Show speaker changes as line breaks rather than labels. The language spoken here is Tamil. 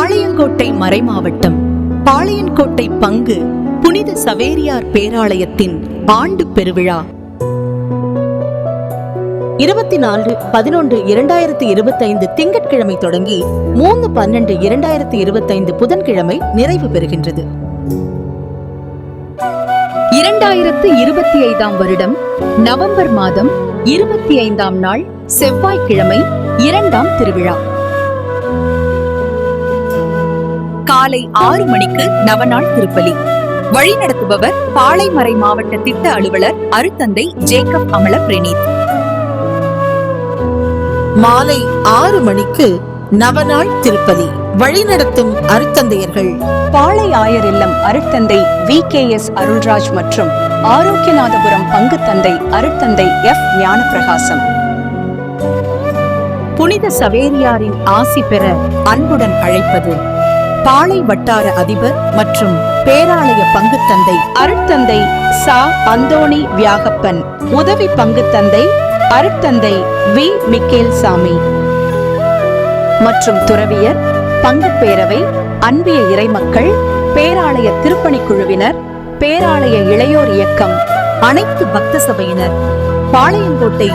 பாளையங்கோட்டை மறைமாவட்டம் பாளையங்கோட்டை பங்கு புனித சவேரியார் பேராலயத்தின் ஆண்டு பெருவிழா 24/11/2025 திங்கட்கிழமை தொடங்கி 3/12/2025 புதன்கிழமை நிறைவு பெறுகின்றது. 2025 வருடம் நவம்பர் மாதம் 25ஆம் நாள் செவ்வாய்க்கிழமை 2ஆம் திருவிழா. காலை 6 மணிக்கு நவநாள் திருப்பலி. வழிநடத்துபவர் பாளைமறை மாவட்ட திட்ட அலுவலர் அருத்தந்தை ஜேக்கப் அமல பிரணீத். மாலை 6 மணிக்கு நவநாள் திருப்பலி. வழிநடத்தும் அருத்தந்தையர்கள்
பாளை ஆயர் இல்லம் அருட்தந்தை VKS அருள்ராஜ் மற்றும் ஆரோக்கியநாதபுரம் பங்கு தந்தை அருட்தந்தை F ஞானப்பிரகாசம்.
புனித சவேரியாரின் ஆசி பெற அன்புடன் அழைப்பது பாளை வட்டார அதிபர் மற்றும் பேராலய பங்கு தந்தை
அருட்தந்தை சா அந்தோணி வியாகப்பன், உதவி பங்கு தந்தை அருட்தந்தை V மிக்கேல் சாமி மற்றும் துறவியர், பங்கு பேரவை, அன்பிய இறைமக்கள், பேராலய திருப்பணி குழுவினர், பேராலய இளையோர் இயக்கம்,
அனைத்து பக்த சபையினர், பாளையங்கோட்டை